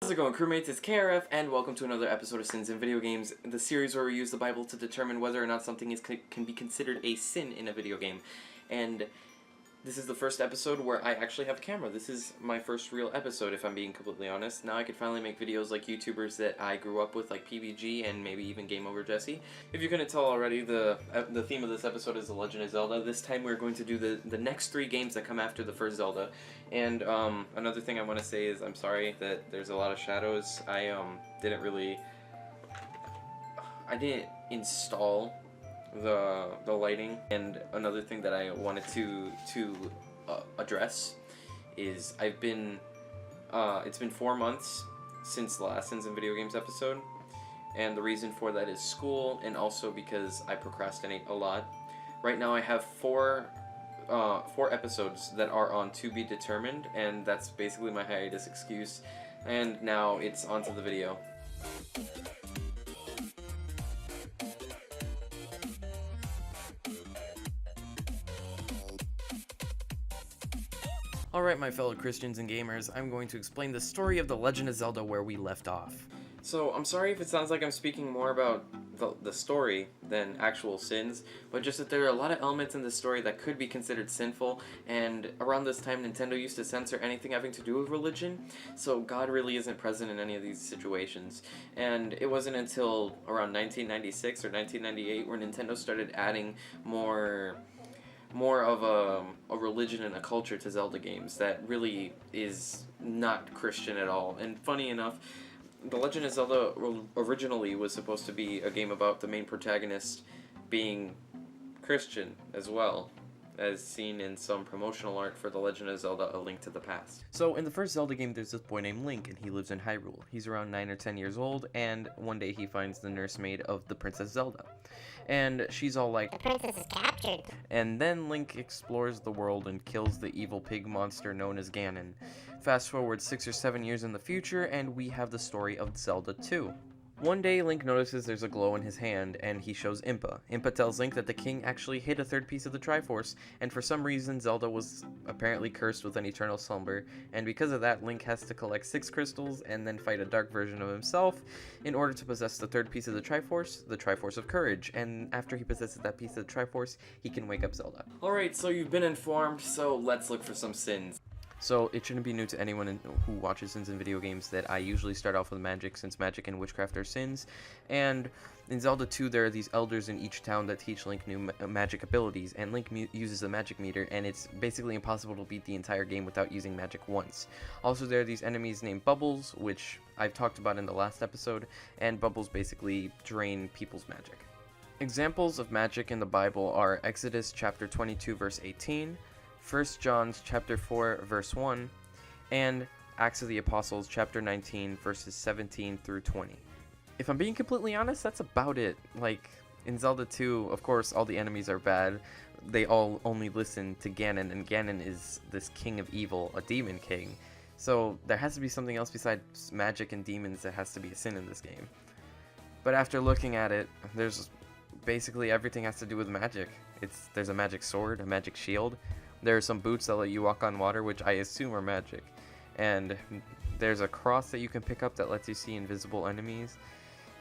How's it going, crewmates? It's KRF, and welcome to another episode of Sins in Video Games, the series where we use the Bible to determine whether or not something can be considered a sin in a video game. And this is the first episode where I actually have a camera. This is my first real episode, if I'm being completely honest. Now I can finally make videos like YouTubers that I grew up with, like PBG and maybe even Game Over Jesse. If you couldn't tell already, the theme of this episode is The Legend of Zelda. This time we're going to do the next 3 games that come after the first Zelda. And another thing I want to say is I'm sorry that there's a lot of shadows. I didn't install the lighting. And another thing that I wanted to address is it's been 4 months since the last Sins in Video Games episode, and the reason for that is school, and also because I procrastinate a lot. Right now I have four episodes that are on to be determined, and that's basically my hiatus excuse. And now it's onto the video. Alright, my fellow Christians and gamers, I'm going to explain the story of The Legend of Zelda where we left off. So, I'm sorry if it sounds like I'm speaking more about the story than actual sins, but just that there are a lot of elements in the story that could be considered sinful, and around this time Nintendo used to censor anything having to do with religion, so God really isn't present in any of these situations. And it wasn't until around 1996 or 1998 where Nintendo started adding more of a religion and a culture to Zelda games that really is not Christian at all. And funny enough, The Legend of Zelda originally was supposed to be a game about the main protagonist being Christian as well, as seen in some promotional art for The Legend of Zelda: A Link to the Past. So in the first Zelda game, there's this boy named Link, and he lives in Hyrule. He's around 9 or 10 years old, and one day he finds the nursemaid of the Princess Zelda. And she's all like, "The princess is captured." And then Link explores the world and kills the evil pig monster known as Ganon. Fast forward 6 or 7 years in the future, and we have the story of Zelda 2. One day, Link notices there's a glow in his hand, and he shows Impa. Impa tells Link that the king actually hid a third piece of the Triforce, and for some reason Zelda was apparently cursed with an eternal slumber, and because of that, Link has to collect 6 crystals and then fight a dark version of himself in order to possess the third piece of the Triforce of Courage, and after he possesses that piece of the Triforce, he can wake up Zelda. Alright, so you've been informed, so let's look for some sins. So, it shouldn't be new to anyone who watches Sins in Video Games that I usually start off with magic, since magic and witchcraft are sins. And in Zelda 2, there are these elders in each town that teach Link new magic abilities, and Link uses the magic meter, and it's basically impossible to beat the entire game without using magic once. Also, there are these enemies named Bubbles, which I've talked about in the last episode, and Bubbles basically drain people's magic. Examples of magic in the Bible are Exodus chapter 22 verse 18, 1 John chapter 4 verse 1, and Acts of the Apostles chapter 19 verses 17 through 20. If I'm being completely honest, that's about it. Like, in Zelda 2, of course, all the enemies are bad. They all only listen to Ganon, and Ganon is this king of evil, a demon king. So there has to be something else besides magic and demons that has to be a sin in this game. But after looking at it, there's basically everything has to do with magic. There's a magic sword, a magic shield. There are some boots that let you walk on water, which I assume are magic. And there's a cross that you can pick up that lets you see invisible enemies.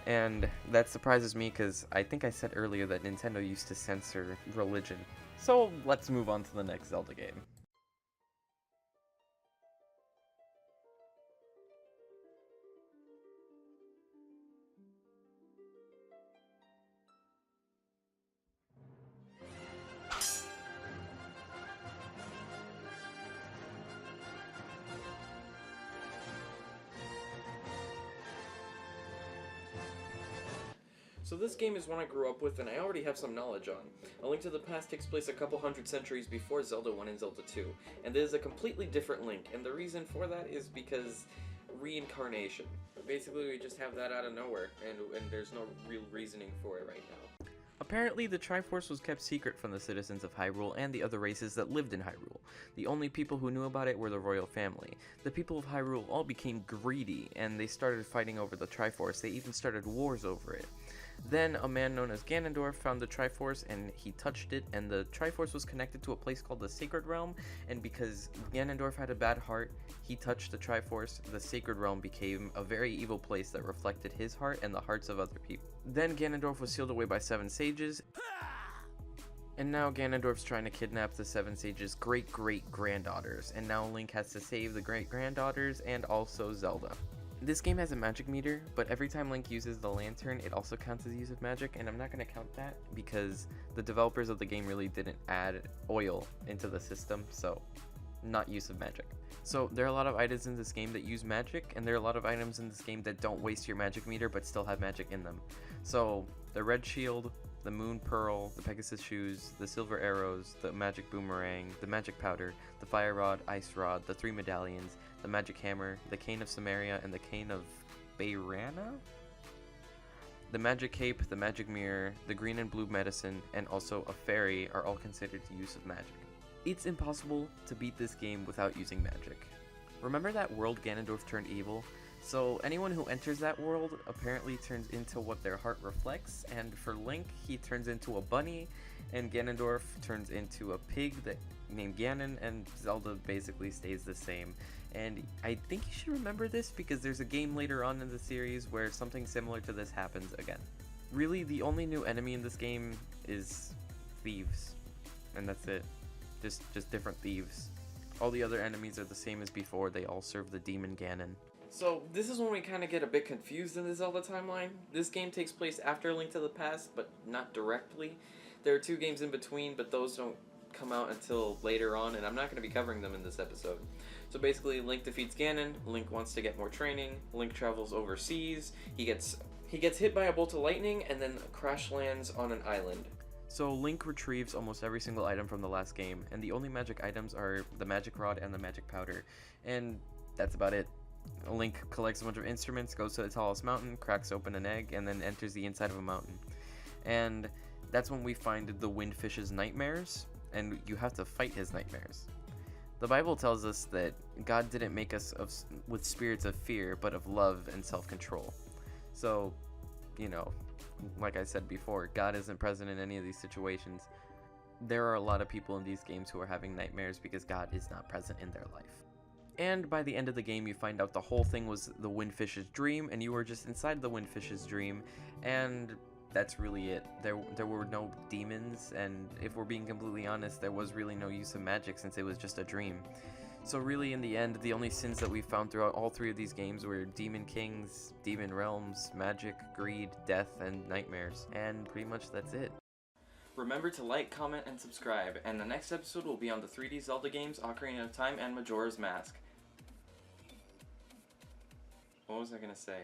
And that surprises me because I think I said earlier that Nintendo used to censor religion. So let's move on to the next Zelda game. So this game is one I grew up with and I already have some knowledge on. A Link to the Past takes place a couple hundred centuries before Zelda 1 and Zelda 2, and it is a completely different Link, and the reason for that is because reincarnation. Basically, we just have that out of nowhere, and there's no real reasoning for it right now. Apparently, the Triforce was kept secret from the citizens of Hyrule and the other races that lived in Hyrule. The only people who knew about it were the royal family. The people of Hyrule all became greedy, and they started fighting over the Triforce. They even started wars over it. Then a man known as Ganondorf found the Triforce and he touched it, and the Triforce was connected to a place called the Sacred Realm, and because Ganondorf had a bad heart, he touched the Triforce. The Sacred Realm became a very evil place that reflected his heart and the hearts of other people. Then Ganondorf was sealed away by 7 sages, and now Ganondorf's trying to kidnap the 7 sages' great-great-granddaughters, and now Link has to save the great-granddaughters and also Zelda. This game has a magic meter, but every time Link uses the lantern, it also counts as use of magic, and I'm not going to count that because the developers of the game really didn't add oil into the system, so not use of magic. So there are a lot of items in this game that use magic, and there are a lot of items in this game that don't waste your magic meter but still have magic in them. So the red shield, the moon pearl, the Pegasus shoes, the silver arrows, the magic boomerang, the magic powder, the fire rod, ice rod, the 3 medallions, the magic hammer, the cane of Samaria, and the cane of Bayrana? The magic cape, the magic mirror, the green and blue medicine, and also a fairy are all considered use of magic. It's impossible to beat this game without using magic. Remember that world Ganondorf turned evil? So anyone who enters that world apparently turns into what their heart reflects, and for Link, he turns into a bunny, and Ganondorf turns into a pig named Ganon, and Zelda basically stays the same. And I think you should remember this because there's a game later on in the series where something similar to this happens again. Really, the only new enemy in this game is thieves, and that's it. Just different thieves. All the other enemies are the same as before, they all serve the demon Ganon. So this is when we kind of get a bit confused in the Zelda timeline. This game takes place after Link to the Past, but not directly. There are 2 games in between, but those don't come out until later on, and I'm not going to be covering them in this episode. So basically, Link defeats Ganon, Link wants to get more training, Link travels overseas, he gets hit by a bolt of lightning, and then crash lands on an island. So Link retrieves almost every single item from the last game, and the only magic items are the magic rod and the magic powder, and that's about it. Link collects a bunch of instruments, goes to the tallest mountain, cracks open an egg, and then enters the inside of a mountain. And that's when we find the Windfish's nightmares, and you have to fight his nightmares. The Bible tells us that God didn't make us with spirits of fear, but of love and self-control. So, you know, like I said before, God isn't present in any of these situations. There are a lot of people in these games who are having nightmares because God is not present in their life. And by the end of the game, you find out the whole thing was the Windfish's dream, and you were just inside the Windfish's dream, and that's really it. There were no demons, and if we're being completely honest, there was really no use of magic since it was just a dream. So really, in the end, the only sins that we found throughout all 3 of these games were Demon Kings, Demon Realms, Magic, Greed, Death, and Nightmares. And pretty much that's it. Remember to like, comment, and subscribe, and the next episode will be on the 3D Zelda games, Ocarina of Time and Majora's Mask. What was I gonna say?